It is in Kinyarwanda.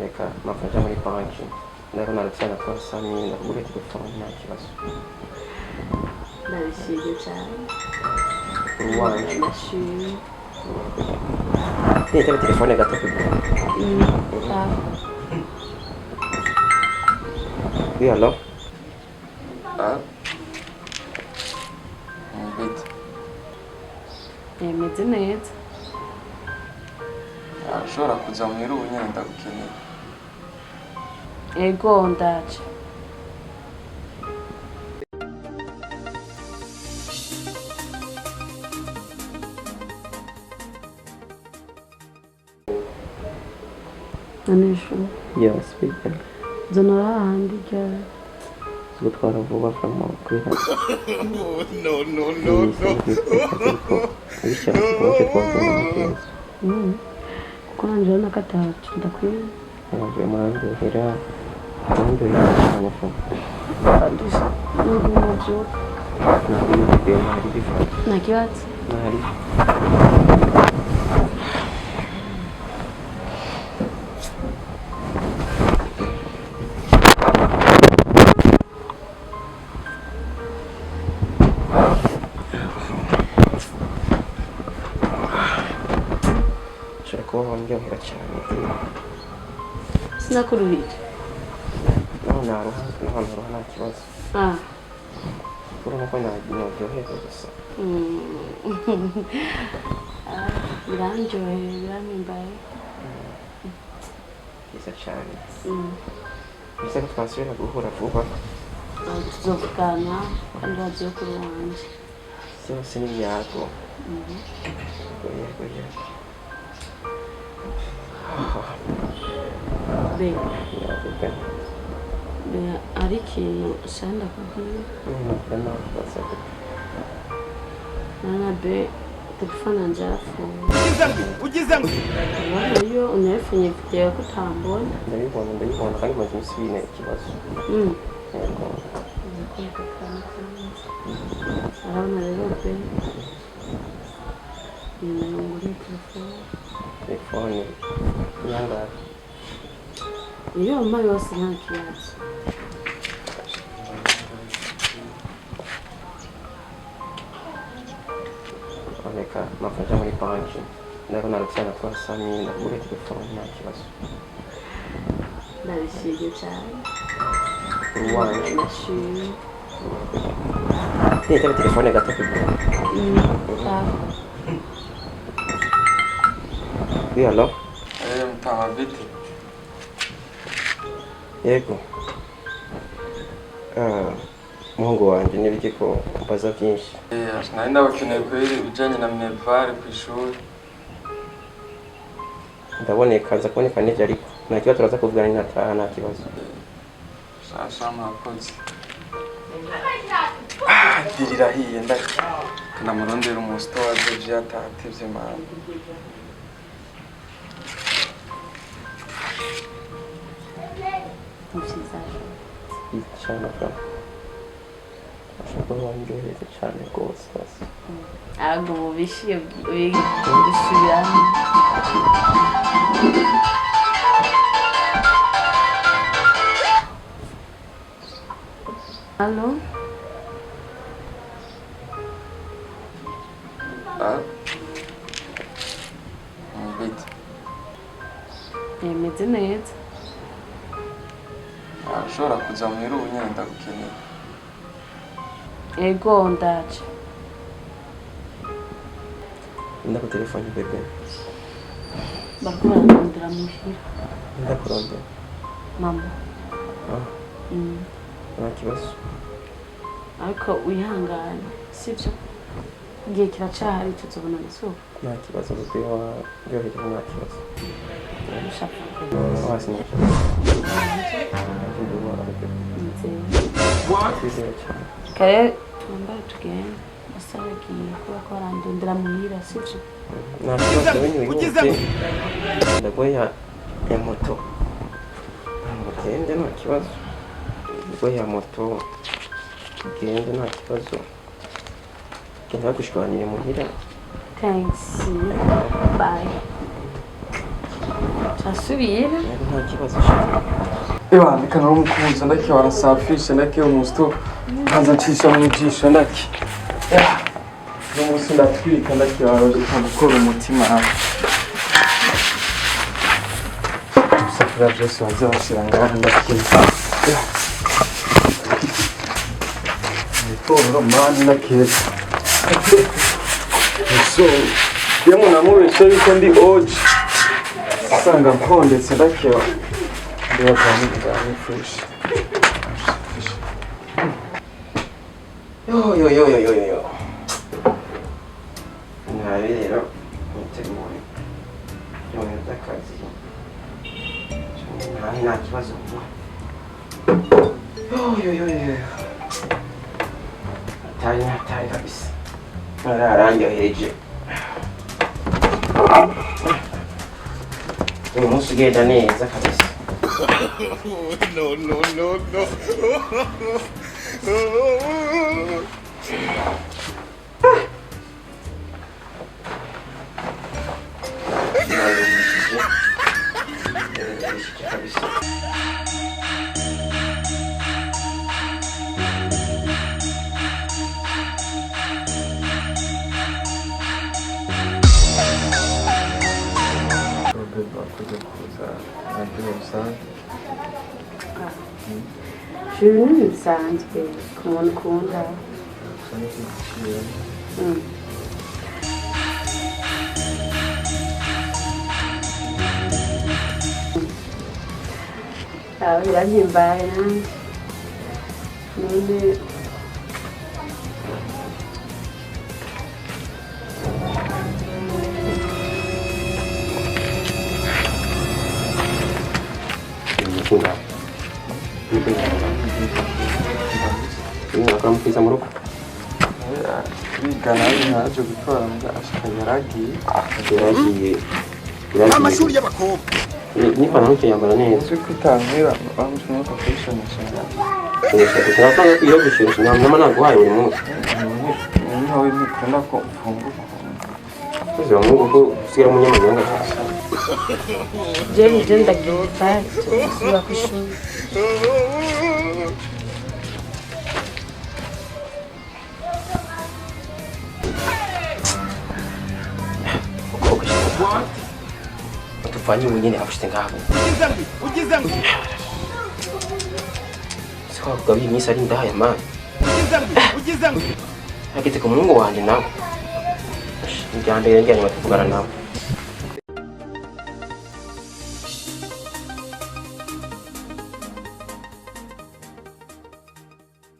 reka amafaranga muri banki ndabona aracyana twasamye ndakugura telefone nta kibazo ndabishimye cyane uruwanjye ndashimye nitaba telefone gato kugura oui allo bite yemeze neza ushobora kuza mu irubu nyine ndagukeneye ego ndaje anisho yes speaking zonora handi ryari gutwara vuba from kwera no bishyira ku twagenda kuko nanjye urabona ko atatu ndakwiye naje mwandohera cyane fo nubwo mubyuka ntabwo yibwe ntari bifata nta kibazo ntari ushobora kuba wandyohera cyane sinakuruhije naruha nta kibazo urabona ko naryohera gusa birandyoheye biramimbaye byiza cyane bisa ko twasubira guhura vuba tuzovugana kandi bagiye kuri wanjye byose ni ibyago yego ari ikintu ushaka ndakubwira nana be telefone yanjye yarafunze ubona iyo unayifunye bitewe ko utambona ndabibona kandi maze iminsi bine ikibazo yego arabona rero be ngure telefone yangahe iyo mama yose nta kibazo reka amafaranga muri banki ndabona aracyana twasamye ndakugura telefone nta kibazo ndabishimye cyane uruwanjye ndashimye nitaba telefone gato kugura oui allo mtama bite yego umuhungu wanjye n'ibiki ko mbaza byinshi nari ndabakeneye kubera ibijyanye na minerivare ku ishuri ndaboneka nza kuboneka n'ibyo ariko nta kibazo turaza kuvugana ninataha nta kibazo sasa mwakoze dirirahiye ndakanamurondera umusitowaje vyatahatevye mama cyane from ashobora wandyohera cyane rwose ntabwo mubishiye bisubiramo halo bite yemeze neza ushobora kuza mu irubu nyine ndagukeneye ego ndaje ndakutelefone bebe bariko bararondera muhira ndakurondera mama nta kibazo ariko wihangane sibyo igihe kiracahari tuzobona amasoko nta kibazo bebe waryohereje nta kibazo ushaka wasinyica twizeye cyane kare twambare tugende basaragiye kuba ko barandondera muhira sibyo nta kibazo w'inyuze ndagoya ya moto ugende nta kibazo ndagoya ya moto ugende nta kibazo genda bagushwanire muhira thanks bye Chasubira. Nta kibazo shaka. Ewa nikana umukunzi ndake warasafisha ndake umusto kaza cisha mu jisho ndake. No musi ndatwika ndake waroje gukora umutima. Safra byose waza bashira ngaha ndake. Nitoro mani ndake. So, yemo namubeshe yuko ndi oji. Sanga mpondetse ndake. Ndio kani fresh. Yo. Nawe rero mutegure. Yo ndakazi. Nta kibazo. Yo. Tayi kabisa. Ararangyohereje. Uyu munsi ugenda neza kabisa. No. Juni bisanzwe ku muntu ukunda. Birahimbaye none Ini akan bisa meruk. Ini kanalnya aja gukora ashikanyaragi. Amashuri y'abakobwa. Ni panaho cyambara neza. Uzi kutangira bamushimye profession cyane. Tunasanga iyo gushirisha nama nagwaye buri munsi. Ni hawe ni kuna ko mfunguko. Uzi wangu ko usigira umunyamahanga cyane. Je ndagiruka tusiba kushuri. Tufanye mwingine hafushite ngaho. Siko kugabi imisi ari ndaya man. Hageze ku mungu wanje nawe. Njyambere njyane batuvugana nawe.